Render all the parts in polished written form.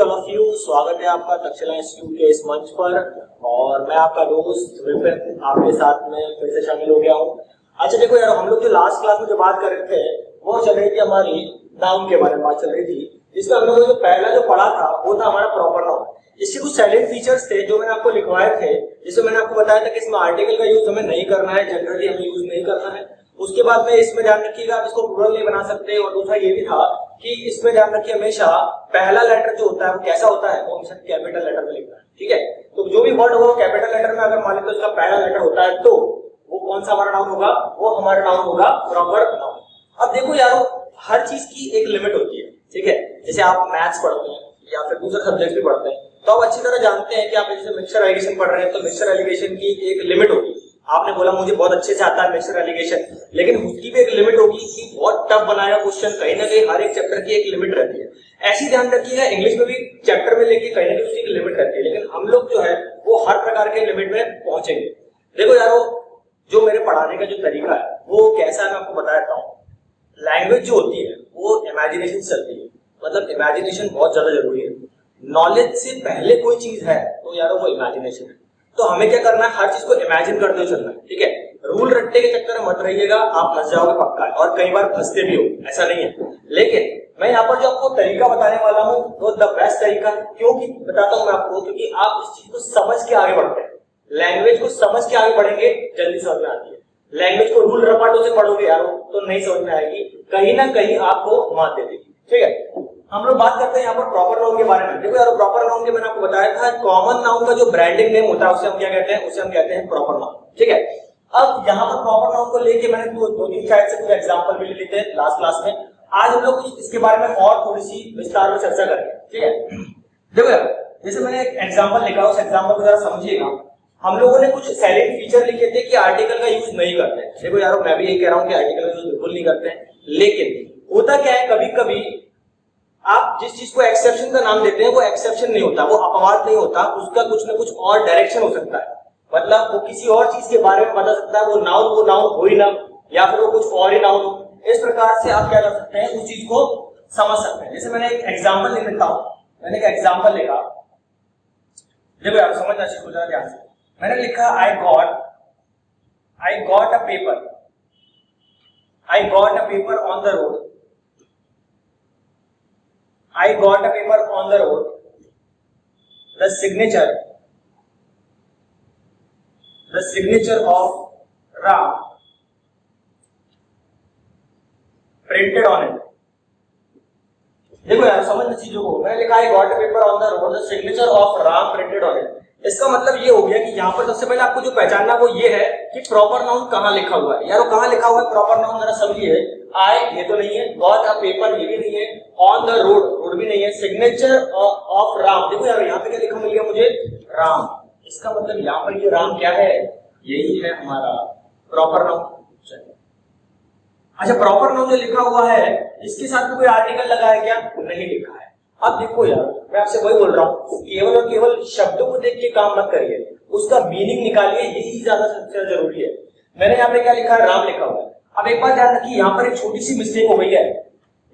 All of you, स्वागत है आपका तक्षशिला इंस्टीट्यूट के इस मंच पर। और मैं आपका दोस्त विपिन आपके साथ में फिर से शामिल हो गया हूँ। अच्छा देखो यार, हम लोग जो लास्ट क्लास में जो बात कर रहे थे वो चल रही थी हमारी नाउन के बारे में बात चल रही थी, जिसमें हम लोगों ने जो पहला जो पढ़ा था वो था हमारा प्रॉपर नाउन। इसके कुछ साइलेंट फीचर्स थे जो मैंने आपको लिखवाए थे, जिसमें मैंने आपको बताया था कि इसमें आर्टिकल का यूज हमें नहीं करना है, जनरली हमें यूज नहीं करना है। उसके बाद में इसमें ध्यान रखिएगा आप इसको प्लूरल नहीं बना सकते। और दूसरा ये भी था कि इसमें ध्यान रखिए हमेशा पहला लेटर जो होता है वो कैसा होता है, वो हमेशा कैपिटल लेटर में लिखना है। ठीक है, तो जो भी वर्ड होगा कैपिटल लेटर में अगर मान लेते उसका पहला लेटर होता है तो वो कौन सा हमारा नाउन होगा, वो हमारा नाउन होगा प्रॉपर नाउन। अब देखो यारो, हर चीज की एक लिमिट होती है। ठीक है, जैसे आप मैथ्स पढ़ते हैं या फिर दूसरे सब्जेक्ट भी पढ़ते हैं तो आप अच्छी तरह जानते हैं कि आप जैसे मिक्सचर एलिगेशन पढ़ रहे हैं तो मिक्सचर एलिगेशन की एक लिमिट होगी। आपने बोला मुझे बहुत अच्छे से आता है मिक्सचर एलिगेशन, लेकिन उसकी भी एक लिमिट होगी कि बहुत टफ बनाएगा क्वेश्चन। कहीं ना कहीं हर एक चैप्टर की एक लिमिट रहती है। ऐसी ध्यान रखिएगा इंग्लिश में भी चैप्टर में लेके कहीं ना कहीं उसकी एक लिमिट रहती है, लेकिन हम लोग जो है वो हर प्रकार के लिमिट में पहुंचेंगे। देखो यारो, जो मेरे पढ़ाने का जो तरीका है वो कैसा है मैं आपको बता देता हूँ। लैंग्वेज जो होती है वो इमेजिनेशन से चलती है, मतलब इमेजिनेशन बहुत ज्यादा जरूरी है। नॉलेज से पहले कोई चीज है तो यारो वो इमेजिनेशन है। तो हमें क्या करना है, हर चीज को इमेजिन करते हुए चलना है। ठीक है, रूल रट्टे के चक्कर में मत रहिएगा, आप फंस जाओगे पक्का है, और कई बार फंसते भी हो, ऐसा नहीं है। लेकिन मैं यहाँ पर जो आपको तरीका बताने वाला हूँ वो द बेस्ट तरीका है। क्योंकि बताता हूँ मैं आपको, क्योंकि आप इस चीज को समझ के आगे बढ़ते हैं। लैंग्वेज को समझ के आगे बढ़ेंगे जल्दी समझ में आती है। लैंग्वेज को रूल रपाटों से पढ़ोगे यारो तो नहीं समझ में आएगी, कहीं ना कहीं आपको मात दे देगी। ठीक है, हम लोग बात करते हैं यहाँ पर प्रॉपर नाउन के बारे में। देखो यार, प्रॉपर नाउन के मैंने आपको बताया था कॉमन नाउन का जो ब्रांडिंग नेम होता है उसे हम क्या कहते हैं, उसे हम कहते हैं प्रॉपर नाउन। ठीक है, अब यहाँ पर प्रॉपर नाउन को लेके मैंने दो तीन शायद से कुछ एग्जांपल भी ले लिए थे लास्ट क्लास में। आज हम लोग कुछ इसके बारे में और थोड़ी सी विस्तार में चर्चा करेंगे। ठीक है, देखो यार, जैसे मैंने एक एग्जाम्पल लिखा, उस एग्जाम्पल को जरा समझिएगा। हम लोगों ने कुछ साइलेंट फीचर लिखे थे कि आर्टिकल का यूज नहीं करते। देखो यार, मैं भी यही कह रहा हूँ कि आर्टिकल का यूज बिल्कुल नहीं करते हैं, लेकिन होता क्या है, कभी कभी आप जिस चीज को एक्सेप्शन का नाम देते हैं वो एक्सेप्शन नहीं होता, वो अपवाद नहीं होता, उसका कुछ ना कुछ और डायरेक्शन हो सकता है। मतलब वो किसी और चीज के बारे में बता सकता है, वो नाउन हो ही ना, या फिर वो कुछ और ही नाउन हो। इस प्रकार से आप क्या कर सकते हैं, उस चीज को समझ सकते हैं। जैसे मैंने एक एग्जाम्पल लिख लेता हूं, मैंने एक एग्जाम्पल लिखा, देखो यार समझना सीखो जरा ध्यान से। मैंने लिखा I got a paper on the road. I got a paper on the road. The signature of Ram printed on it. देखो यार समझना चीजों को, मैंने लिखा I got a paper on the road. The signature of Ram printed on it. इसका मतलब ये हो गया कि यहाँ पर सबसे पहले आपको जो पहचानना वो ये है कि प्रॉपर नाउन कहाँ लिखा हुआ है। यार वो कहाँ लिखा हुआ है प्रॉपर नाउन, जरा समझिए। आई ये तो नहीं है, गॉट अ पेपर ये भी नहीं है, ऑन द रोड भी नहीं है, सिग्नेचर ऑफ राम। देखो यार यहाँ पे क्या लिखा मिल गया मुझे, राम। इसका मतलब यहाँ पर ये राम क्या है, यही है हमारा प्रॉपर नाउन। अच्छा, प्रॉपर नाउन जो लिखा हुआ है इसके साथ में कोई आर्टिकल लगा है क्या, नहीं लिखा है। अब देखो यार, मैं आपसे वही बोल रहा हूँ, केवल और केवल शब्दों को देख के काम मत करिए, उसका मीनिंग निकालिए, यही ज्यादा सबसे जरूरी है। मैंने यहाँ पे क्या लिखा है, राम लिखा हुआ है। अब एक बात ध्यान रखिए, यहाँ पर एक छोटी सी मिस्टेक हो गई है,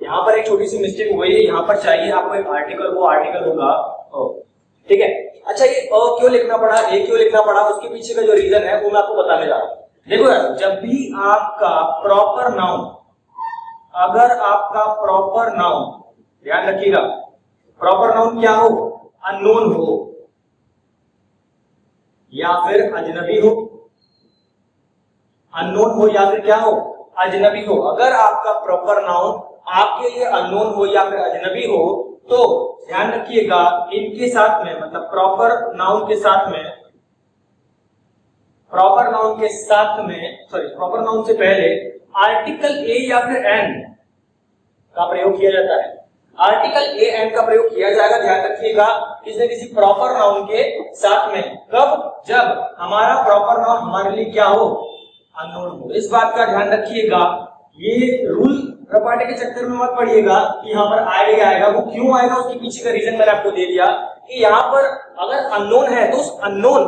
यहाँ पर एक छोटी सी मिस्टेक हो गई है। यहाँ पर चाहिए आपको एक आर्टिकल, वो आर्टिकल होगा ठीक है। अच्छा, ये क्यों लिखना पड़ा, ये क्यों लिखना पड़ा, उसके पीछे का जो रीजन है वो मैं आपको बताने जा रहा हूँ। देखो यार, जब भी आपका प्रॉपर नाउन, अगर आपका प्रॉपर नाउन, ध्यान रखिएगा, प्रॉपर नाउन क्या हो, अननोन हो या फिर अजनबी हो, अननोन हो या फिर क्या हो, अजनबी हो। अगर आपका प्रॉपर नाउन आपके लिए अननोन हो या फिर अजनबी हो तो ध्यान रखिएगा इनके साथ में, मतलब प्रॉपर नाउन के साथ में, प्रॉपर नाउन से पहले आर्टिकल ए या फिर एन का प्रयोग किया जाता है। आर्टिकल ए एन का प्रयोग किया जाएगा, ध्यान रखिएगा, किसी न किसी प्रॉपर नाउन के साथ में। कब, जब हमारा प्रॉपर नाउन हमारे लिए क्या हो, अननोन हो। इस बात का ध्यान रखिएगा, ये रूल रपाटे के चक्कर में मत पड़िएगा कि यहाँ पर आएगा, वो क्यों आएगा उसके पीछे का रीजन मैंने आपको दे दिया कि यहाँ पर अगर अननोन है तो उस अननोन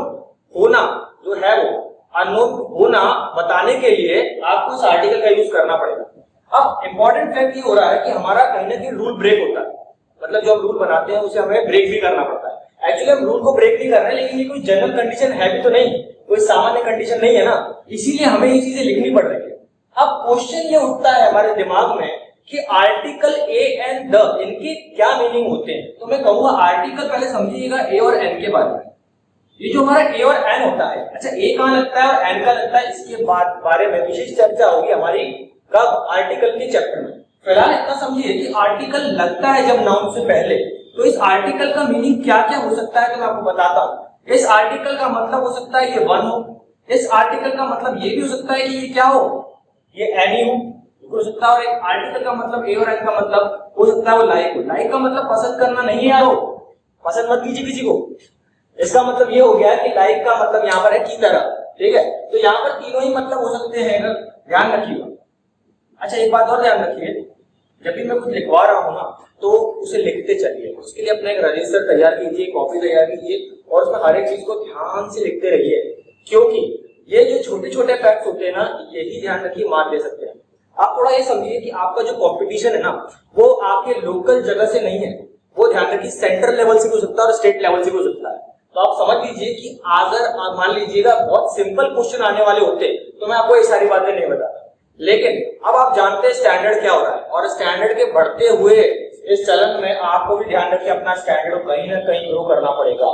होना जो है वो अननोन होना बताने के लिए आपको उस आर्टिकल का यूज करना पड़ेगा। अब इंपॉर्टेंट फैक्ट ये हो रहा है कि हमारा कहीं ना कहीं रूल ब्रेक होता है। मतलब जो हम रूल बनाते हैं उसे हमें ब्रेक भी करना पड़ता है। एक्चुअली हम रूल को ब्रेक नहीं कर रहे हैं, लेकिन ये कोई जनरल कंडीशन है भी तो नहीं, कोई सामान्य कंडीशन नहीं है ना, इसीलिए हमें ये चीजें लिखनी पड़ रही है। अब क्वेश्चन ये उठता है हमारे दिमाग में कि आर्टिकल ए एंड द, इनके क्या मीनिंग होते हैं। तो मैं कहूंगा आर्टिकल पहले समझिएगा ए और एन के बारे में। ये जो हमारा ए और एन होता है, अच्छा ए कहां लगता है और एन का लगता है, इसके बारे में विशेष चर्चा होगी हमारी कब, आर्टिकल के चैप्टर में। फिलहाल इतना समझिए कि आर्टिकल लगता है जब नाउन से पहले, तो इस आर्टिकल का मीनिंग क्या क्या हो सकता है तो मैं आपको बताता हूं। इस आर्टिकल का मतलब हो सकता है ये वन हो, इस आर्टिकल का मतलब ये भी हो सकता है कि ये क्या हो, ये एनी हो सकता है, और एक आर्टिकल का मतलब ए और एन का मतलब हो सकता है वो लाइक हो। लाइक का मतलब पसंद करना नहीं है यारो, पसंद मत कीजिए किसी को। इसका मतलब ये हो गया कि लाइक का मतलब यहाँ पर है की तरह, ठीक है। तो यहाँ पर तीनों ही मतलब हो सकते हैं, अगर ध्यान रखिएगा। अच्छा एक बात और ध्यान रखिए, जब भी मैं कुछ लिखवा रहा हूँ ना तो उसे लिखते चलिए, उसके लिए अपना एक रजिस्टर तैयार कीजिए, कॉपी तैयार कीजिए और उसमें हर एक चीज को ध्यान से लिखते रहिए, क्योंकि ये जो छोटे छोटे फैक्ट्स होते हैं ना, यही ध्यान रखिए मार दे सकते हैं। आप थोड़ा ये समझिए कि आपका जो कंपटीशन है ना, वो आपके लोकल जगह से नहीं है, वो ध्यान रखिए सेंट्रल लेवल से भी हो सकता है और स्टेट लेवल से भी हो सकता है। तो आप समझ लीजिए कि अगर मान लीजिएगा बहुत सिंपल क्वेश्चन आने वाले होते तो मैं आपको ये सारी बातें नहीं बताता, लेकिन अब आप जानते हैं स्टैंडर्ड क्या हो रहा है, और स्टैंडर्ड के बढ़ते हुए इस चलन में आपको भी ध्यान रखिए अपना स्टैंडर्ड कहीं ना कहीं ग्रो करना पड़ेगा,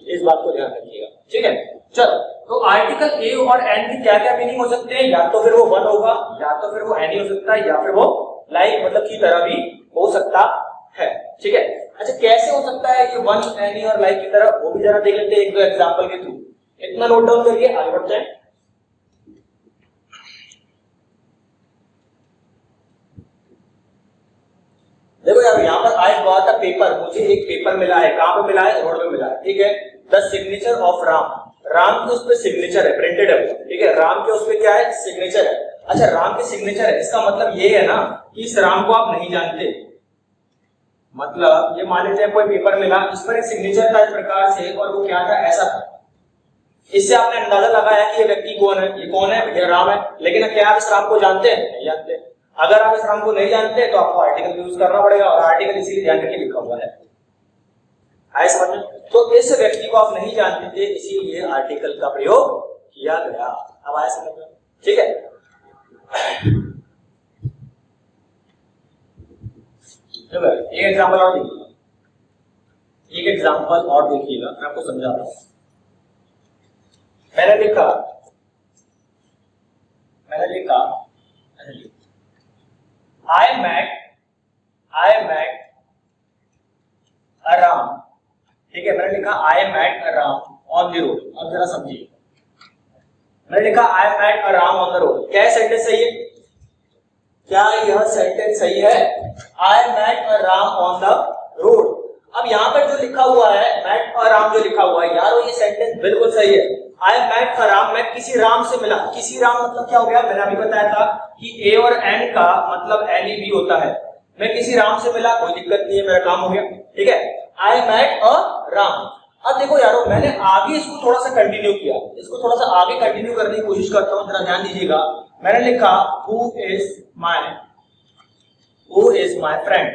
इस बात को ध्यान रखिएगा, ठीक है। चलो, तो आर्टिकल ए और एन की क्या क्या मीनिंग हो सकते हैं, या तो फिर वो वन होगा, या तो फिर वो एनी हो सकता है, या फिर वो लाइक मतलब की तरह भी हो सकता है, ठीक है। अच्छा कैसे हो सकता है ये वन, एनी और लाइक की तरह, वो भी जरा देख लेते हैं एक दो एग्जांपल के थ्रू। इतना नोट डाउन करिए, आगे बढ़ते हैं। देखो यार यहाँ पर आई गॉट अ पेपर, मुझे एक पेपर मिला है, कहां पे मिला है, रोड पे मिला है, ठीक है। The signature of Ram, Ram के उस पे सिग्नेचर है, प्रिंटेड है, ठीक है। राम के उस पे क्या है, सिग्नेचर है। अच्छा राम के सिग्नेचर है, इसका मतलब ये है ना कि इस राम को आप नहीं जानते, मतलब ये मान लेते हैं कोई पेपर मिला, इस पर एक सिग्नेचर था इस प्रकार से, और वो क्या था, ऐसा था। इससे आपने अंदाजा लगाया कि ये व्यक्ति कौन है, ये कौन है, भैया राम है। लेकिन क्या आप इस राम को जानते हैं, नहीं जानते। अगर आप इस राम को नहीं जानते तो आपको आर्टिकल यूज करना पड़ेगा, और आर्टिकल इसीलिए ध्यान रखिए लिखा हुआ है, आए समझ में। तो इस व्यक्ति को आप नहीं जानते थे, इसीलिए आर्टिकल का प्रयोग किया गया। अब आए समझ में, ठीक है। एक एग्जांपल और देखिएगा, एक एग्जांपल और देखिएगा, मैं आपको समझा रहा हूं। मैंने लिखा I met a Ram, ठीक है। मैंने लिखा I met a Ram on the road। अब जरा समझिए, मैंने लिखा I met a Ram on the road, क्या सेंटेंस सही है, क्या यह सेंटेंस सही है, I met a Ram on the road। अब यहाँ पर जो लिखा हुआ है met a Ram, जो लिखा हुआ है यार, ये सेंटेंस बिल्कुल सही है। I met a Ram, मैं किसी राम से मिला। किसी राम मतलब क्या हो गया, मैंने अभी बताया था कि ए और एन का मतलब एन ई बी होता है। मैं किसी राम से मिला, कोई दिक्कत नहीं है, मेरा काम हो गया, ठीक है। I met a Ram। अब देखो यारो, मैंने आगे इसको थोड़ा सा कंटिन्यू किया, इसको थोड़ा सा आगे कंटिन्यू करने की कोशिश करता हूं, जरा ध्यान दीजिएगा। मैंने लिखा who is my friend,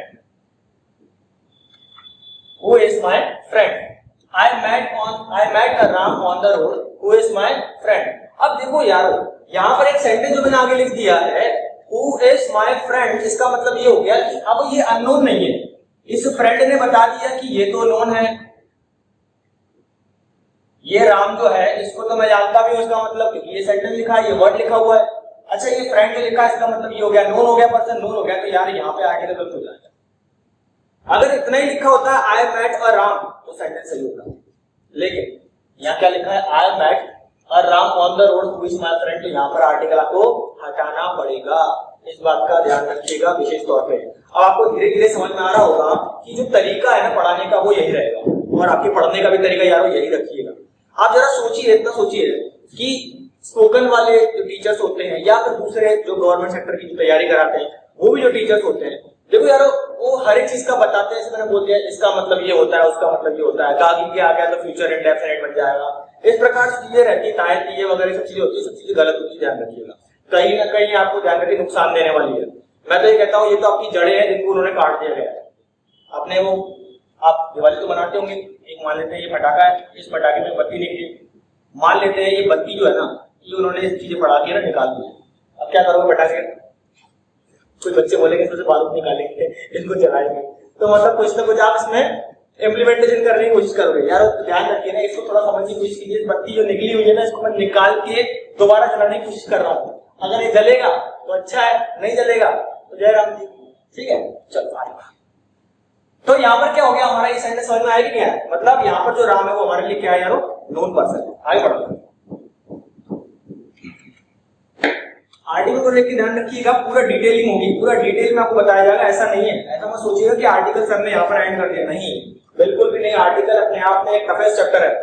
who is my friend। I met a Ram on the road, who is my friend। अब देखो यारो, यहाँ पर एक सेंटेंस जो मैंने आगे लिख दिया है who is my friend, इसका मतलब ये हो गया कि अब ये अननोन नहीं है, इस फ्रेंड ने बता दिया कि ये तो नोन है, ये राम जो है इसको तो मैं जानता भी हूं, इसका मतलब क्योंकि ये सेंटेंस लिखा है, ये वर्ड लिखा हुआ है। अच्छा ये फ्रेंड जो लिखा है, इसका मतलब ये हो गया, नोन हो गया, पर्सन नोन हो गया, तो यार यहाँ पे आर्टिकल गलत हो जाएगा। अगर इतना ही लिखा होता है I met a Ram तो सेंटेंस सही होता, लेकिन यहाँ क्या लिखा है I met a Ram on the road who is my friend, तो यहाँ पर आर्टिकल आपको हटाना पड़ेगा, इस बात का ध्यान रखिएगा विशेष तौर पे। अब आपको धीरे धीरे समझ में आ रहा होगा कि जो तरीका है ना पढ़ाने का वो यही रहेगा, और आपके पढ़ने का भी तरीका यारो यही रखिएगा। आप जरा सोचिए, इतना सोचिए कि स्पोकन वाले जो टीचर्स होते हैं या फिर दूसरे जो गवर्नमेंट सेक्टर की तैयारी कराते हैं, वो भी जो टीचर्स होते हैं, देखो यारो वो हर एक चीज का बताते हैं। जैसे मैंने बोल दिया इसका मतलब ये होता है, उसका मतलब ये होता है, आगे क्या आ गया तो फ्यूचर इंडेफिनिट बन जाएगा, इस प्रकार से चीजें रहती है, ये वगैरह सब चीजें होती है, सब चीजें गलत होती है, ध्यान रखिएगा। कहीं ना कहीं आपको ध्यान रखिए नुकसान देने वाली है। मैं तो ये कहता हूँ ये तो आपकी जड़ें हैं जिनको उन्होंने काट दिया गया है। आपने वो आप दिवाली तो बनाते होंगे, एक मान लेते हैं ये पटाखा है, इस पटाखे में बत्ती निकली, मान लेते हैं ये बत्ती जो है ना ये उन्होंने चीजें पढ़ा के ना निकाल दी। अब क्या करोगे पटाखे? कुछ बच्चे बोलेंगे इसमें से बारूद निकालेंगे, इनको जलाएंगे, तो मतलब कुछ ना कुछ आप इसमें इम्प्लीमेंटेशन करने की कोशिश करोगे। यार ध्यान रखिए ना, इसको थोड़ा समझने की कोशिश कीजिए। बत्ती जो निकली हुई है ना इसको मैं निकाल के दोबारा जलाने की कोशिश कर रहा हूँ। अगर ये जलेगा तो अच्छा है, नहीं जलेगा तो जय राम जी। ठीक है, चलो आगे। तो यहाँ पर क्या हो गया, हमारा ये सेंटेंस समझ में आया कि नहीं आया? मतलब यहाँ पर जो राम है वो हमारे लिए क्या है यारो? नोन पर्सन है। आगे बढ़ो। आर्टिकल को लेकर ध्यान रखिएगा, पूरा डिटेलिंग होगी, पूरा डिटेल में आपको बताया जाएगा। ऐसा नहीं है, ऐसा मत सोचिएगा कि आर्टिकल सर ने यहाँ पर एंड कर दिया, नहीं, बिल्कुल भी नहीं। आर्टिकल अपने आप में एक टफेस्ट चैप्टर है,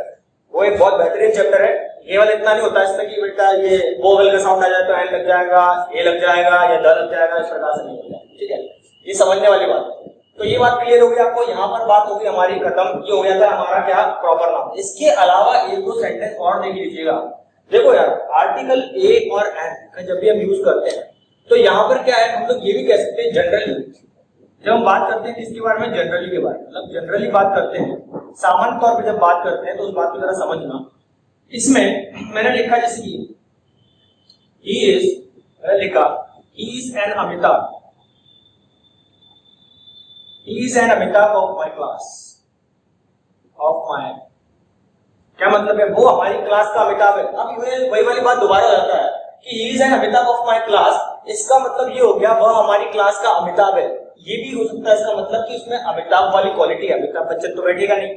वो एक बहुत बेहतरीन चैप्टर है। केवल इतना नहीं होता इसमें कि बेटा ये वोवेल का साउंड आ जाए तो एन लग जाएगा, ए लग जाएगा या द लग जाएगा, इस प्रकार से नहीं होता। ठीक है, ये समझने वाली बात है। तो ये बात क्लियर होगी आपको। यहाँ पर बात होगी हमारी खत्म, ये हो गया था हमारा क्या? Proper noun. इसके अलावा एक दो सेंटेंस और देख लीजिएगा। देखो यार, आर्टिकल ए और एन का जब भी हम यूज करते हैं तो यहाँ पर क्या है, हम लोग ये भी कह सकते हैं जनरली। जब हम बात करते हैं किसके बारे में? जनरली के बारे में। मतलब जनरली बात करते हैं, सामान्य तौर पर जब बात करते हैं तो उस बात को जरा समझना। इसमें मैंने लिखा जैसे कि he is, मैंने लिखा he is an Amitabh, he is an Amitabh of my class, of my, क्या मतलब है? वो हमारी क्लास का अमिताभ है। अब वही वाली बात दोबारा हो जाता है कि he is an Amitabh of my class, इसका मतलब ये हो गया वह हमारी क्लास का अमिताभ है। ये भी हो सकता है इसका मतलब कि उसमें अमिताभ वाली क्वालिटी है। अमिताभ बच्चन तो बैठेगा नहीं,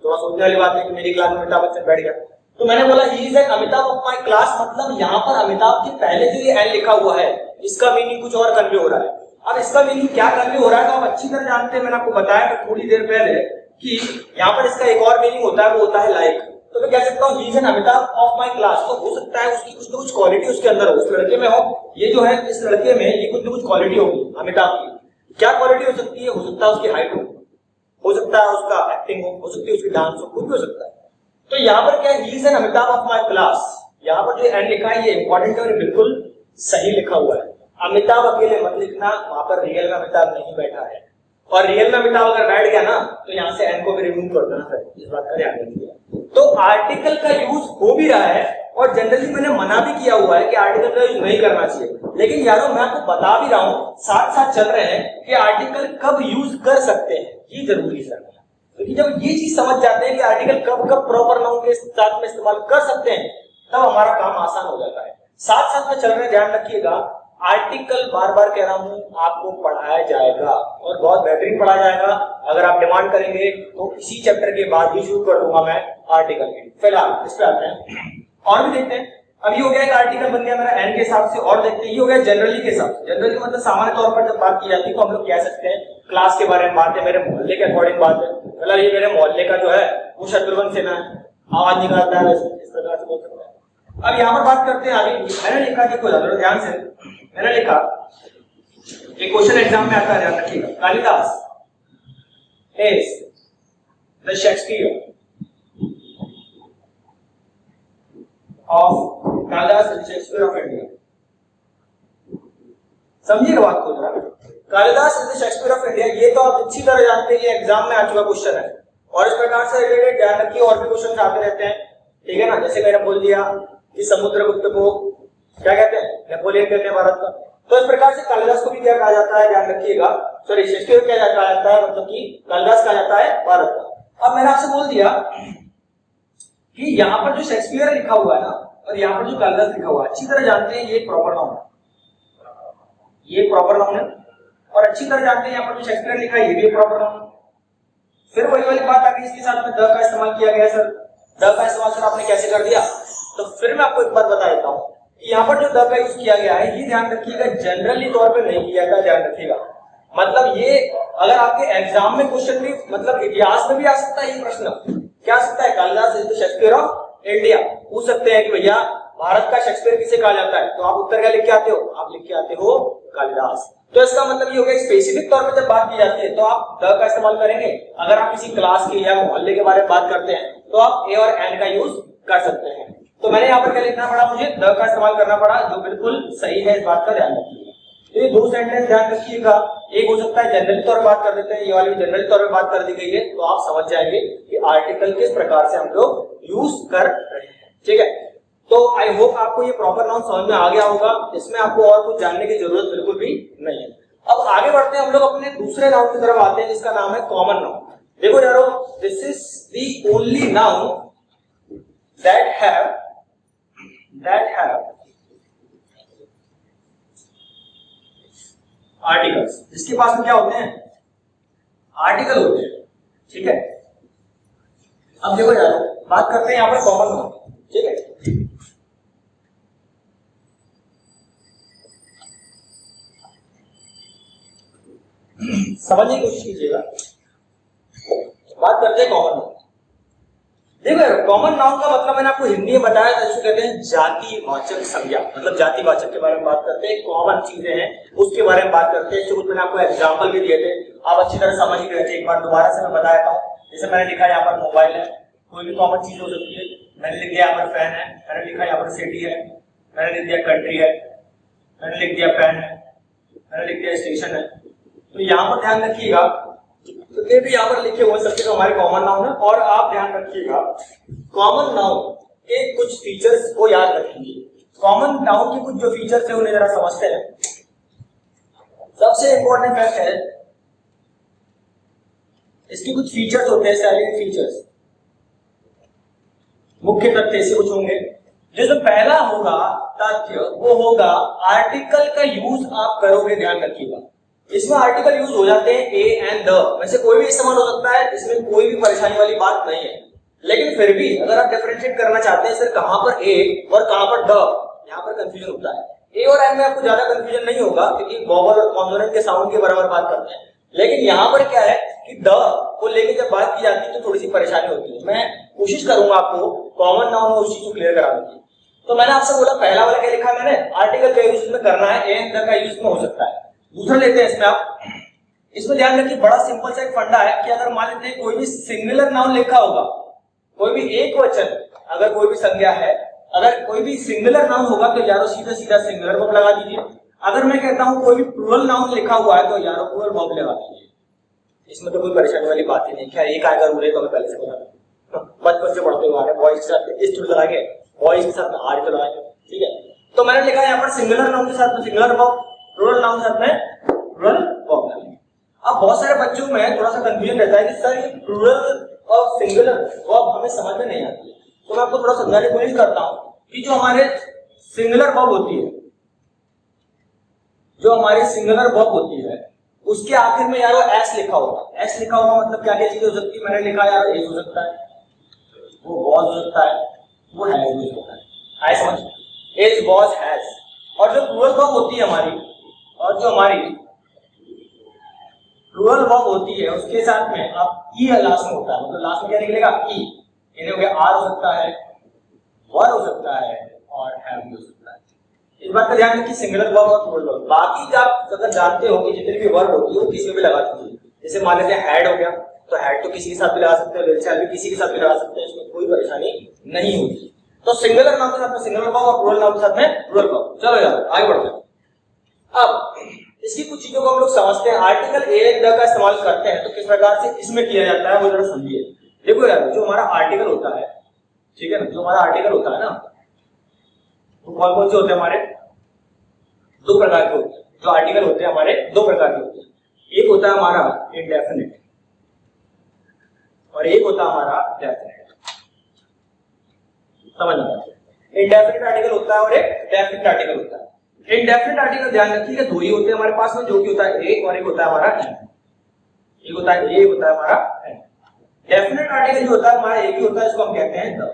थोड़ा सोचने वाली बात है कि मेरी क्लास में अमिताभ बच्चन बैठ गया। तो मैंने बोला he is an Amitabh of my class, मतलब यहाँ पर अमिताभ के पहले जो ये एन लिखा हुआ है इसका मीनिंग कुछ और कन्वे हो रहा है। अब इसका मीनिंग क्या कन्वे हो रहा है तो आप अच्छी तरह जानते हैं, मैंने आपको बताया था थोड़ी देर पहले कि यहाँ पर इसका एक और मीनिंग होता है, वो होता है लाइक। तो मैं कह सकता हूँ he is an Amitabh of my class, तो हो सकता है उसकी कुछ ना कुछ क्वालिटी उसके अंदर हो, उस लड़के में हो। ये जो है इस लड़के में ये कुछ ना कुछ क्वालिटी होगी अमिताभ की। क्या क्वालिटी हो सकती है? हो सकता है उसकी हाइट हो सकता है उसका एक्टिंग हो सकती है उसकी डांस हो, कुछ भी हो सकता है। तो यहाँ पर क्या he is an Amitabh of my class, यहाँ पर जो एन लिखा है ये इंपॉर्टेंट है और बिल्कुल सही लिखा हुआ है। अमिताभ अकेले मत लिखना, वहां पर रियल में अमिताभ नहीं बैठा है, और रियल में अमिताभ अगर बैठ गया ना तो यहाँ से एन को भी रिमूव कर देना है, इस बात का ध्यान रखिए। तो आर्टिकल का यूज हो भी रहा है और जनरली मैंने मना भी किया हुआ है कि आर्टिकल का यूज नहीं करना चाहिए, लेकिन यारों मैं आपको बता भी रहा हूं, साथ साथ चल रहे हैं कि आर्टिकल कब यूज कर सकते हैं, ये जरूरी है। क्योंकि जब ये चीज समझ जाते हैं कि आर्टिकल कब कब प्रॉपर नाउन के साथ में इस्तेमाल कर सकते हैं, तब हमारा काम आसान हो जाता है। साथ साथ में चल रहे, ध्यान रखिएगा, आर्टिकल बार बार कह रहा हूं आपको पढ़ाया जाएगा और बहुत बेहतरीन पढ़ाया जाएगा। अगर आप डिमांड करेंगे तो इसी चैप्टर के बाद ही शुरू कर दूंगा मैं आर्टिकल की। फिलहाल इस पे आते हैं और भी देखते हैं। अभी हो गया एक आर्टिकल बन गया मेरा एन के हिसाब से, और देखते हैं ये हो गया जनरली के हिसाब से। जनरली मतलब सामान्य तौर पर जब बात की जाती है तो हम लोग कह सकते हैं क्लास के बारे में बात है, मेरे मोहल्ले के अकॉर्डिंग बात है। मतलब ये मेरे मोहल्ले का जो है वो शत्रुघ्न सिन्हा है, आवाज निकालता है, इस प्रकार से बोल सकते हैं। अब यहाँ पर बात करते हैं आगे। मैंने लिखा, देखो ध्यान से, मैंने लिखा एक क्वेश्चन एग्जाम में आता है, ध्यान रखिएगा, Kalidas is the Shakespeare of, Kalidas is the Shakespeare of India. समझिएगा बात को जरा, Kalidas is the Shakespeare of India, ये तो आप अच्छी तरह जानते हैं, ये एग्जाम में आ चुका क्वेश्चन है और इस प्रकार से रिलेटेड ध्यान रखिए और भी क्वेश्चन आते रहते हैं। ठीक है ना, जैसे मैंने बोल दिया कि समुद्रगुप्त को क्या कहते हैं? नेपोलियन कहते हैं भारत का। तो इस प्रकार से कालिदास को भी क्या कहा जाता है, ध्यान रखिएगा, सॉरी शेक्सपियर क्या कहा जाता है, मतलब कि कालिदास कहा जाता है भारत का। अब मैंने आपसे बोल दिया कि यहाँ पर जो शेक्सपियर लिखा हुआ है ना और यहाँ पर जो कालिदास लिखा हुआ है, अच्छी तरह जानते हैं ये प्रॉपर नाउन है, ये प्रॉपर नाउन है, और अच्छी तरह जानते हैं यहाँ पर जो शेक्सपियर लिखा है ये भी प्रॉपर नाउन है। फिर वही वाली बात आ गई, इसके साथ में द का इस्तेमाल किया गया। सर द का इस्तेमाल सर आपने कैसे कर दिया? तो फिर मैं आपको एक बात बता देता हूँ कि यहाँ पर जो द का यूज किया गया है ये ध्यान रखिएगा जनरली तौर पे नहीं किया गया, ध्यान रखिएगा। मतलब ये अगर आपके एग्जाम में क्वेश्चन भी, मतलब इतिहास में भी आ सकता है ये प्रश्न, क्या आ सकता है? Kalidas is the Shakespeare of India. पूछ सकते हैं कि भैया भारत का शेक्सपियर किसे कहा जाता है, तो आप उत्तर क्या लिख के आते हो? आप लिख के आते हो कालिदास। तो इसका मतलब ये हो गया स्पेसिफिक तौर पे जब बात की जाती है तो आप द का इस्तेमाल करेंगे। अगर आप किसी क्लास के या मोहल्ले के बारे में बात करते हैं तो आप ए और एन का यूज कर सकते हैं। तो मैंने यहाँ पर क्या लिखना पड़ा? मुझे द का इस्तेमाल करना पड़ा, जो बिल्कुल सही है, इस बात का ध्यान रखिएगा। तो ये दो सेंटेंस ध्यान रखिएगा एक हो सकता है जनरली तौर पर बात कर देते हैं, ये वाली जनरली तौर पर बात कर दी गई है, तो आप समझ जाएंगे कि आर्टिकल किस प्रकार से हम लोग यूज कर रहे हैं। ठीक है, तो आई होप आपको ये प्रॉपर नाउन समझ में आ गया होगा, इसमें आपको और कुछ जानने की जरूरत बिल्कुल भी नहीं है। अब आगे बढ़ते हैं, हम लोग अपने दूसरे नाउन की तरफ आते हैं जिसका नाम है कॉमन नाउन। देखो यारो, this is the only noun that have articles, जिसके पास में क्या होते हैं, आर्टिकल होते हैं। ठीक है, अब देखो यारो, बात करते हैं यहां पर कॉमन नाउन। ठीक है, समझने की कोशिश कीजिएगा, बात करते हैं कॉमन नाउन। देखो कॉमन नाउन का मतलब मैंने आपको हिंदी में बताया था, जिसे कहते हैं जातिवाचक संज्ञा, मतलब जातिवाचक के बारे में बात करते हैं, कॉमन चीजें हैं उसके बारे में बात करते हैं। कुछ मैंने आपको एग्जांपल भी दिए थे, आप अच्छी तरह समझ ही गए थे, एक बार दोबारा से मैं बता देता हूँ। जैसे मैंने लिखा यहाँ पर मोबाइल है, कोई भी कॉमन चीज हो सकती है। मैंने लिख दिया यहाँ पर फैन है, मैंने लिखा यहाँ पर सिटी है, मैंने लिख दिया कंट्री है, मैंने लिख दिया पेन है, मैंने लिख दिया स्टेशन है। तो यहाँ पर ध्यान रखिएगा, जितने भी यहाँ पर लिखे हुए सबके तो हमारे कॉमन नाउन है। और आप ध्यान रखिएगा, कॉमन नाउन के कुछ फीचर्स को याद रखेंगे। कॉमन नाउन के कुछ जो फीचर्स है उन्हें जरा समझते हैं। सबसे इंपॉर्टेंट फैक्ट है, इसके कुछ फीचर्स होते हैं, सैलिएंट फीचर्स, मुख्य तथ्य ऐसे कुछ होंगे। जिसमें पहला होगा तथ्य, वो होगा आर्टिकल का यूज आप करोगे, ध्यान रखिएगा। इसमें आर्टिकल यूज हो जाते हैं ए एंड द, वैसे कोई भी इस्तेमाल हो सकता है, इसमें कोई भी परेशानी वाली बात नहीं है। लेकिन फिर भी अगर आप डिफरेंशिएट करना चाहते हैं सर कहां पर ए और कहां पर द, यहाँ पर कंफ्यूजन होता है। ए और एन में आपको ज्यादा कंफ्यूजन नहीं होगा, क्योंकि वोवल और कॉन्सोनेंट के साउंड के बराबर बात करते हैं। लेकिन यहाँ पर क्या है कि द को लेकर जब बात की जाती है तो थोड़ी सी परेशानी होती है। मैं कोशिश करूंगा आपको कॉमन नाउन में उस चीज को क्लियर कराने की। तो मैंने आपसे बोला पहला वाला क्या लिखा मैंने, आर्टिकल का यूज में करना है, ए एंड द का यूज में हो सकता है। दूसरा लेते हैं इसमें आप, इसमें ध्यान रखिए, बड़ा सिंपल सा एक फंडा है कि अगर मान लेते हैं कोई भी सिंगुलर नाउन लिखा होगा, कोई भी एक वचन, अगर कोई भी संज्ञा है, अगर कोई भी सिंगुलर नाउन होगा तो यारो सीधा सीधा सिंगुलर वर्ब लगा दीजिए। अगर मैं कहता हूं कोई भी प्लूरल नाउन लिखा हुआ है तो यारो प्लूरल वर्ब लगा दीजिए। इसमें तो कोई परेशानी वाली बात ही नहीं। क्या एक आएगा रूरे तो मैं पहले से बता दूं, बचपन से पढ़ते हुए आ रहे हैं, बॉयज के साथ इस टूल लगाएंगे, बॉयज के साथ आर तो लगाएंगे। ठीक है, तो मैंने लिखा यहाँ पर सिंगुलर नाउन के साथ में सिंगुलर वर्ब, प्लूरल नाउन के साथ में प्लूरल वर्ब लगेंगे। अब बहुत सारे बच्चों में थोड़ा सा कंफ्यूजन रहता है कि सर ये प्लूरल और सिंगुलर वर्ब हमें समझ में नहीं आती है। तो मैं आपको थोड़ा समझाने की कोशिश करता हूं कि जो हमारे सिंगुलर वर्ब होती है, जो हमारी सिंगुलर वर्ब होती है, उसके आखिर में यारो एस लिखा होगा। एस लिखा होगा मतलब क्या क्या चीजें हो सकती है, मैंने लिखा यार एस हो सकता है, वो वॉज हो सकता है, वो हैज हो सकता है। आए समझ, एज वॉज हैज। और जो प्लूरल वर्ब होती है हमारी, और जो हमारी प्लूरल वर्ब होती है उसके साथ में आप ई लास्ट में होता है, मतलब लास्ट में क्या निकलेगा ई। इन्हें हो गया आर हो सकता है, वर हो सकता है और हैव भी हो सकता है। इस बात का ध्यान रखिए, सिंगुलर वर्ब और प्लूरल वर्ब। बाकी जब आप अगर जानते हो कि जितनी भी वर्ब होती है वो किसी में भी लगा दीजिए। जैसे मान लेते हैं हैड हो गया, तो हैड तो किसी के साथ भी लगा सकते हैं, विल शैल भी किसी के साथ भी लगा सकते हैं, इसमें कोई परेशानी नहीं होगी। तो सिंगुलर नाउन के साथ में सिंगुलर वर्ब और प्लूरल नाउन के साथ में प्लूरल वर्ब। चलो यार आगे बढ़ते हैं। अब इसकी कुछ चीजों को हम लोग समझते हैं। आर्टिकल ए एंड द का इस्तेमाल करते हैं तो किस प्रकार से इसमें किया जाता है वो जरा समझिए। देखो यार, जो हमारा आर्टिकल होता है, ठीक है ना, जो हमारा आर्टिकल होता है ना, तो कौन कौन से होते हैं हमारे, दो प्रकार के होते हैं। जो आर्टिकल होते हैं हमारे दो प्रकार के होते हैं। एक होता है हमारा इंडेफिनिट और एक होता है हमारा डेफिनिट। समझ में, इंडेफिनिट आर्टिकल होता है और एक डेफिनिट आर्टिकल होता है। इंडेफिनिट आर्टिकल ध्यान रखिएगा दो ही होते हैं हमारे पास में, जो कि होता है ए और एक होता है हमारा एन। एक होता है ए, होता है हमारा एन। डेफिनिट आर्टिकल जो होता है हमारा एक ही होता है, इसको हम कहते हैं द।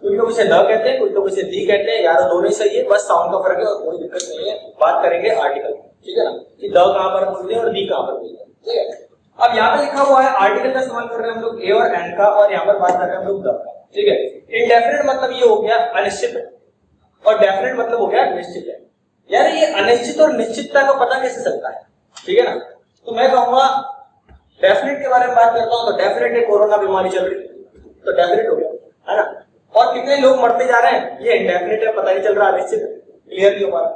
कोई लोग इसे द कहते हैं, कोई लोग इसे दी कहते हैं, यार दोनों ही सही है, बस साउंड का फर्क है और कोई दिक्कत नहीं है। बात करेंगे आर्टिकल, ठीक है ना, कि द कहां पर बोलते हैं और दी कहां पर बोलते हैं। ठीक है, अब यहाँ पे लिखा हुआ है आर्टिकल का इस्तेमाल कर रहे हैं हम लोग ए और एन का, और यहाँ पर बात कर रहे हैं हम लोग द का। ठीक है, इंडेफिनिट मतलब ये हो गया अनिश्चित और डेफिनिट मतलब हो गया निश्चित है। यार ये अनिश्चित और निश्चितता का पता कैसे चलता है, ठीक है ना। तो मैं कहूंगा डेफिनेट के बारे में बात करता हूं तो डेफिनेट है कोरोना बीमारी चल रही, तो डेफिनेट हो गया, है ना। और कितने लोग मरते जा रहे हैं, ये इंडेफिनेट है, पता नहीं चल रहा, अनिश्चित, क्लियर नहीं हो पा रहा।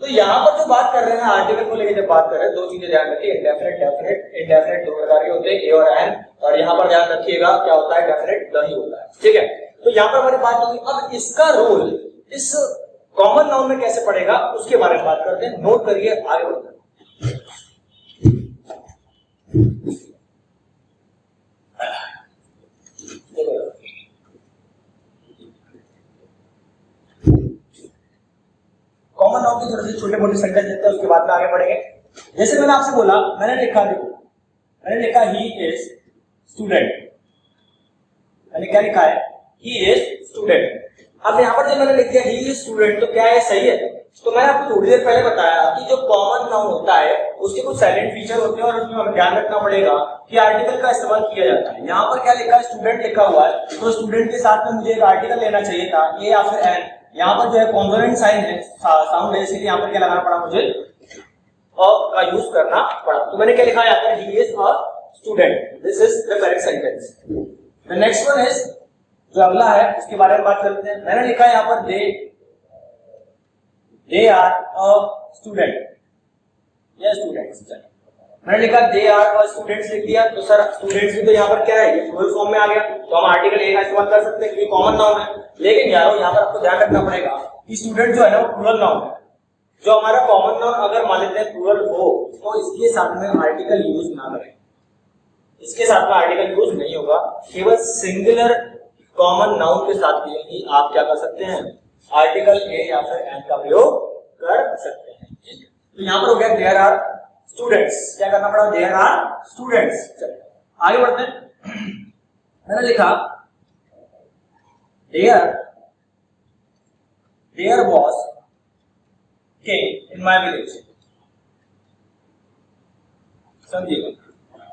तो यहाँ पर जो बात कर रहे हैं आर्टिकल को लेकर जब बात कर रहे हैं, दो चीजें ध्यान रखिए, इंडेफिनिट डेफिनिट। इंडेफिनिट दो प्रकार के होते हैं, ए और एन, और यहाँ पर ध्यान रखिएगा क्या होता है, डेफिनिट द ही होता है, ठीक है। तो यहाँ पर हमारी बात होगी, अब इसका रोल इस कॉमन नाउन में कैसे पड़ेगा उसके बारे में बात करते हैं। नोट करिए, आगे बढ़ते हैं। कॉमन नाउन के थोड़े से छोटे मोटे सेंटेंस देते हैं, उसके बाद में आगे बढ़ेंगे। जैसे मैंने आपसे बोला, मैंने लिखा, देखो मैंने लिखा ही इज स्टूडेंट, मैंने क्या लिखा है, ही इज स्टूडेंट। अब यहाँ पर जब मैंने लिख दिया ही इज स्टूडेंट, तो क्या ये सही है? तो मैंने आपको थोड़ी देर पहले बताया कि जो कॉमन नाउन होता है उसके कुछ साइलेंट फीचर होते हैं और उसमें हमें ध्यान रखना पड़ेगा कि आर्टिकल का इस्तेमाल किया जाता है। यहाँ पर क्या लिखा है, स्टूडेंट लिखा हुआ है, तो स्टूडेंट के साथ में मुझे एक आर्टिकल लेना चाहिए था, ए या फिर एन। यहाँ पर जो है कॉन्सोनेंट साइन है, साउंड है, इसलिए यहाँ पर क्या लगाना पड़ा मुझे, अ का यूज करना पड़ा। तो मैंने क्या लिखा है, he is a student. This is the correct sentence. The next one is, जो अगला है उसके बारे में बात करते हैं। मैंने लिखा है यहाँ पर दे आर अ स्टूडेंट, या स्टूडेंट्स, मैंने लिखा दे आर अ स्टूडेंट्स लिख दिया, तो सर स्टूडेंट्स भी तो यहाँ पर क्या है, ये प्लूरल फॉर्म में आ गया, तो हम आर्टिकल ए का इस्तेमाल कर सकते हैं क्योंकि कॉमन नाउन है। लेकिन यारो यहाँ पर आपको ध्यान रखना पड़ेगा कि स्टूडेंट जो है ना वो प्लूरल नाउन है। जो हमारा कॉमन नाउन अगर मान लेते हैं प्लूरल हो, तो इसके साथ में आर्टिकल यूज ना करें, इसके साथ में आर्टिकल यूज नहीं होगा। केवल सिंगुलर कॉमन नाउन के साथ ही आप क्या कर सकते हैं, आर्टिकल ए या फिर एन का प्रयोग कर सकते हैं। तो यहाँ पर हो गया देयर आर स्टूडेंट्स, क्या करना पड़ा, देयर आर स्टूडेंट्स। चलिए आगे बढ़ते हैं। मैंने लिखा there was king in my village, समझिएगा,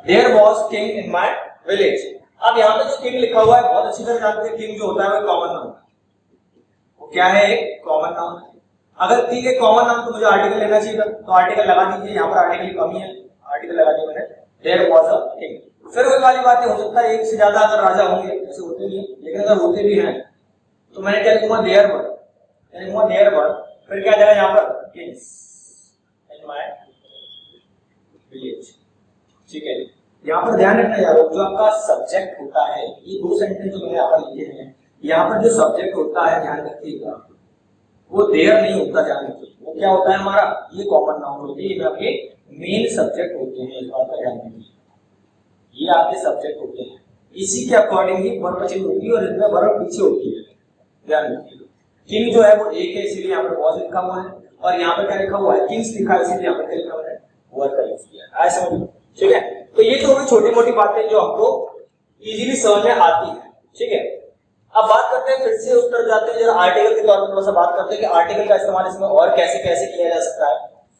there was king in my village. अब यहाँ पे जो किंग लिखा हुआ है बहुत अच्छी तरह जानते हैं, किंग जो होता है वो कॉमन नाउन है, वो क्या है, एक कॉमन नाउन है। अगर किंग एक कॉमन नाउन तो मुझे आर्टिकल लेना चाहिए था, तो आर्टिकल लगा दीजिए, यहाँ पर आर्टिकल की कमी है, आर्टिकल लगा दिया मैंने, देयर वाज अ किंग। फिर वही वाली बात है, हो सकता है एक से ज्यादा अगर राजा होंगे, ऐसे होते नहीं, लेकिन अगर होते भी हैं तो मैंने क्या लिखूंगा, देयर वर, फिर क्या जाएगा यहाँ पर, किंग्स इन माय विलेज, ठीक है। यहाँ पर ध्यान रखना यार, जो आपका सब्जेक्ट होता है, ये दो सेंटेंस जो मैंने यहाँ पर लिखे हैं, यहाँ पर जो सब्जेक्ट होता है ध्यान रखिएगा, वो देयर नहीं होता, ध्यान रखिए, वो क्या होता है हमारा, ये कॉमन नाउन होती है, ये आपके मेन सब्जेक्ट होते हैं, इस बात का ध्यान रखिए, ये आपके सब्जेक्ट होते हैं, इसी के अकॉर्डिंग ही वर्ब चेंज होती है और इसमें वर्ब पीछे होती है, ध्यान रखिए। किंग जो है वो एक है, इसीलिए यहाँ पर वॉज लिखा हुआ है, और यहाँ पर क्या लिखा हुआ है, किंग्स लिखा है, इसीलिए यहाँ पर क्या लिखा हुआ है, वर्ब का यूज किया है, ऐसा समझ, ठीक है। तो ये तो छोटी मोटी बातें जो हमको इजीली समझ में आती है, ठीक है। अब बात करते हैं, फिर से उस तरफ जाते हैं, जरा आर्टिकल के तौर पर थोड़ा सा बात करते हैं कि आर्टिकल का इस्तेमाल इसमें और कैसे कैसे किया जा सकता है,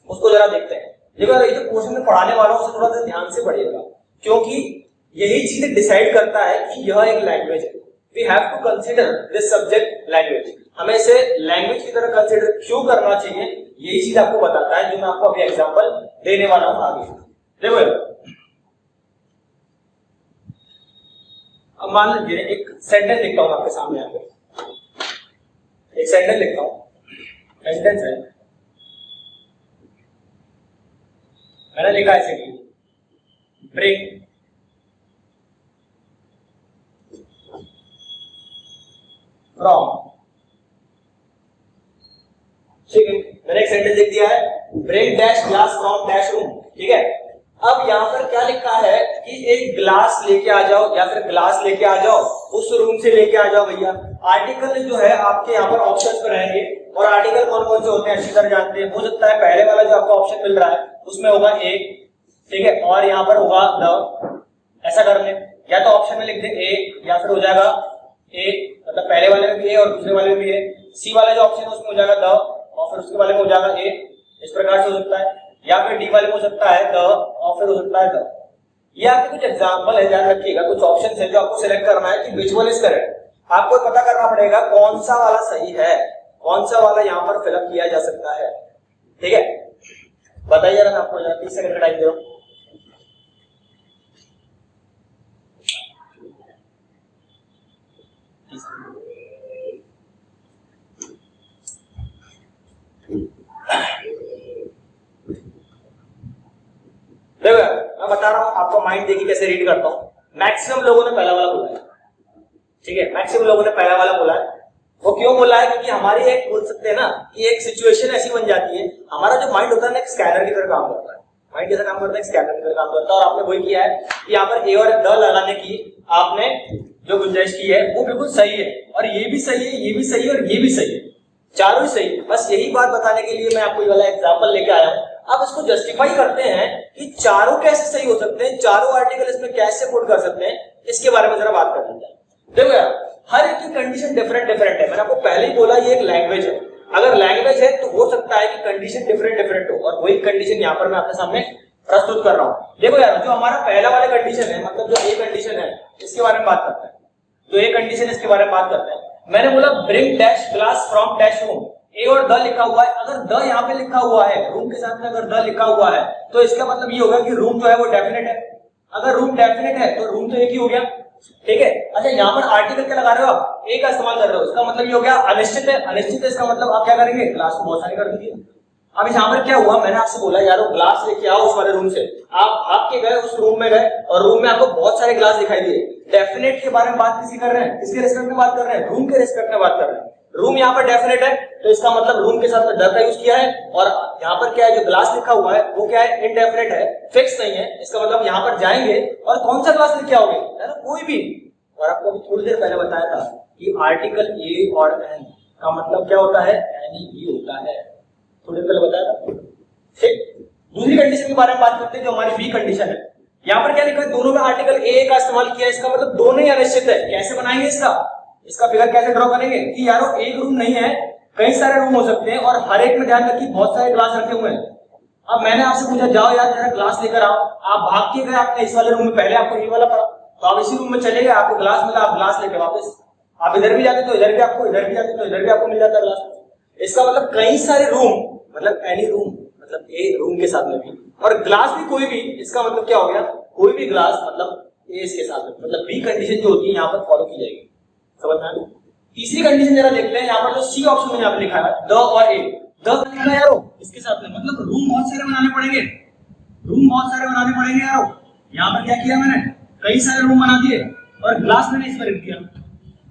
उसको जरा देखते हैं। देखो ये जो पोर्शन में पढ़ाने वाला हूं, थोड़ा सा ध्यान से पढ़िएगा, क्योंकि यही चीजें डिसाइड करता है कि यह एक लैंग्वेज है। We have to consider this subject language, हमें इसे लैंग्वेज की तरह कंसीडर क्यों करना चाहिए, यही चीज आपको बताता है, जो मैं आपको अभी एग्जांपल देने वाला हूं आगे। देखो अब मान लीजिए एक सेंटेंस लिखता हूं आपके सामने, यहाँ पे एक सेंटेंस लिखता हूं, सेंटेंस है, मैंने लिखा है इसे, ब्रिंग फ्रॉम, ठीक है, मैंने एक सेंटेंस लिख दिया है, bring dash glass from dash room, ठीक है। अब यहाँ पर क्या लिखा है कि एक ग्लास लेके आ जाओ, या फिर ग्लास लेके आ जाओ, उस रूम से लेके आ जाओ भैया। आर्टिकल जो है आपके यहाँ पर ऑप्शंस पे रहेंगे, और आर्टिकल कौन कौन से होते हैं अच्छी तरह जानते हैं। हो सकता है पहले वाला जो आपको ऑप्शन मिल रहा है उसमें होगा एक, ठीक है, और यहाँ पर होगा द, ऐसा कर ले, या तो ऑप्शन में लिख दे ए, या फिर हो जाएगा ए, मतलब पहले वाले में भी ए और दूसरे वाले में भी ए, सी वाला जो ऑप्शन है उसमें हो जाएगा द, और फिर उसके वाले में हो जाएगा ए, इस प्रकार से हो सकता है, या फिर डी वाले में हो सकता है द, और फिर हो सकता है द। ये आपके कुछ एग्जांपल है, ध्यान रखिएगा, कुछ ऑप्शन है जो आपको सिलेक्ट करना है कि विच वन इज करेक्ट। आपको पता करना पड़ेगा कौन सा वाला सही है, कौन सा वाला यहाँ पर फिलअप किया जा सकता है, ठीक है। बताइए ना, आपको 30 सेकंड का टाइम दे रहा हूं। आपको माइंड देखिए कैसे रीड करता हूँ। मैक्सिमम लोगों ने पहला वाला बोला है, ठीक है, मैक्सिमम लोगों ने पहला वाला बोला है। वो क्यों बोला है? क्योंकि हमारी एक बोल सकते हैं ना कि एक सिचुएशन ऐसी बन जाती है, हमारा जो माइंड होता है ना एक स्कैनर की तरह काम करता है। माइंड कैसा काम करता है? स्कैनर की तरह काम करता है। और आपने वही किया है कि यहाँ पर ए और द लगाने की आपने जो गुंजाइश की है वो बिल्कुल सही है, और ये भी सही है, ये भी सही है और ये भी सही है, चारों ही सही है। बस यही बात बताने के लिए मैं आपको ये वाला एग्जांपल लेके आया हूँ। आप इसको जस्टिफाई करते हैं कि चारों कैसे सही हो सकते हैं, चारों आर्टिकल इसमें कैसे पुट कर सकते हैं, इसके बारे में जरा बात कर लेते हैं। देखो यार, हर एक की कंडीशन डिफरेंट डिफरेंट है। मैंने आपको पहले ही बोला ये एक लैंग्वेज है। अगर लैंग्वेज है तो हो सकता है कि कंडीशन डिफरेंट डिफरेंट हो, और वही कंडीशन यहाँ पर मैं आपके सामने प्रस्तुत कर रहा हूँ। देखो यार, जो हमारा पहला वाला कंडीशन है, मतलब जो ए कंडीशन है, इसके बारे में बात करते हैं। जो ए कंडीशन है इसके बारे में बात करते हैं। मैंने बोला bring dash glass from dash room, a और द लिखा हुआ है। अगर द यहाँ पे लिखा हुआ है, रूम के साथ में अगर द लिखा हुआ है, तो इसका मतलब ये होगा कि रूम जो है वो डेफिनेट है। अगर रूम डेफिनेट है तो रूम तो एक ही हो गया, ठीक है। अच्छा, यहाँ पर आर्टिकल क्या लगा रहे हो आप? ए का इस्तेमाल कर रहे हो, इसका मतलब ये हो गया अनिश्चित है। अनिश्चित है इसका मतलब आप क्या करेंगे? ग्लास को बहुत सारे कर दीजिए। अब यहाँ पर क्या हुआ, मैंने आपसे बोला यार वो ग्लास लेके आओ उस वाले रूम से, आप भाग के गए उस रूम में गए और रूम में आपको बहुत सारे ग्लास दिखाई दिए। डेफिनेट के बारे में बात किसी कर रहे हैं, किसके रिस्पेक्ट में बात कर रहे हैं? रूम के रिस्पेक्ट में बात कर रहे हैं। रूम यहाँ पर डेफिनेट है तो इसका मतलब रूम के साथ में द का यूज किया है, और यहाँ पर क्या है जो ग्लास लिखा हुआ है वो क्या है? इनडेफिनेट है, फिक्स नहीं है। इसका मतलब यहाँ पर जाएंगे और कौन सा ग्लास लेके आओगे? कोई भी। और आपको अभी थोड़ी देर पहले बताया था कि आर्टिकल ए और एन का मतलब क्या होता है? एनी ही होता है, थोड़ी देर पहले बताया था, ठीक। दूसरी कंडीशन के बारे में बात करते हैं जो हमारी बी कंडीशन है। यहाँ पर क्या लिखा है? दोनों में आर्टिकल ए का इस्तेमाल किया है, इसका मतलब दोनों ही अनिश्चित है। कैसे बनाएंगे इसका फिगर कैसे ड्रॉ करेंगे कि यारो एक रूम नहीं है, कई सारे रूम हो सकते हैं, और हर एक में ध्यान रखिए बहुत सारे ग्लास रखे हुए हैं। अब मैंने आपसे पूछा जाओ यार जरा ग्लास लेकर आओ, आप भाग के गए, आपने इस वाले रूम में, पहले आपको ये वाला पड़ा तो आप इसी रूम में चले गए, आपको ग्लास मिला, आप ग्लास लेके वापस, आप इधर भी जाते तो इधर भी आपको, इधर भी जाते तो इधर भी आपको मिल जाता ग्लास। इसका मतलब कई सारे रूम, मतलब एनी रूम, मतलब ए रूम के साथ में भी, और ग्लास भी कोई भी, इसका मतलब क्या हो गया? कोई भी ग्लास मतलब ए इसके साथ में, मतलब बी कंडीशन जो होती है यहाँ पर फॉलो की जाएगी। समझ में आया? तीसरी कंडीशन जरा देखते हैं। यहाँ पर जो सी ऑप्शन में यहाँ पे लिखा है द और ए, द लिखा है यारो इसके साथ में, मतलब रूम बहुत सारे बनाने पड़ेंगे, रूम बहुत सारे बनाने पड़ेंगे यारो। यहाँ पर क्या किया मैंने? कई सारे रूम बना दिए, और ग्लास मैंने इसमें रख दिया।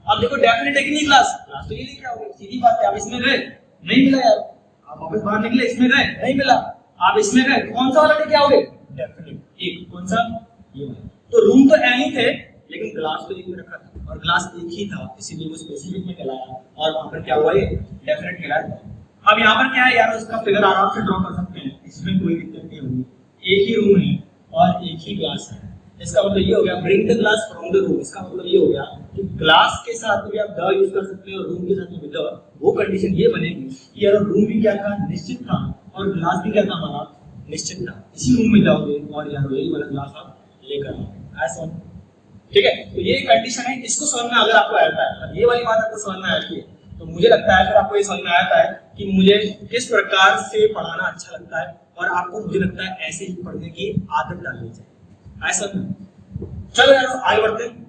अब देखो डेफिनेट है कि नहीं ग्लास तो ये लेके आओगे, सीधी बात है। आप इसमें गए, नहीं मिला यार, आप वापस बाहर निकले, इसमें गए, नहीं मिला, आप इसमें गए, कौन सा वाला लेके आओगे? डेफिनेट एक, कौन सा? ये वाला। तो रूम तो एनी थे लेकिन ग्लास तो एक में रखा था, और ग्लास एक ही था, इसीलिए वो स्पेसिफिक में कहलाया, और वहां पर क्या हुआ? ये डेफिनेट कहलाया। अब यहाँ पर क्या है यार, उसका फिगर आराम से ड्रॉ कर सकते हैं, इसमें कोई दिक्कत नहीं होगी। एक ही रूम है और एक ही ग्लास है, इसका मतलब ये हो गया bring the glass from the room. इसका मतलब ये हो गया कि ग्लास के साथ में भी आप द यूज कर सकते हैं और रूम के साथ में भी द। वो कंडीशन ये बनेगी कि यार रूम भी क्या था? निश्चित था, और ग्लास भी क्या था हमारा? निश्चित था। इसी रूम में जाओगे और यार वही वाला ग्लास आप लेकर आओगे, ऐसा, ठीक है। तो ये कंडीशन है, इसको समझ में अगर आपको आता है, ये वाली बात आपको समझ में आती है, तो मुझे लगता है फिर आपको ये समझ में आता है कि मुझे किस प्रकार से पढ़ाना अच्छा लगता है, और आपको मुझे लगता है ऐसे ही पढ़ने की आदत डालनी चाहिए, ऐसा। चलो यार आगे बढ़ते हैं।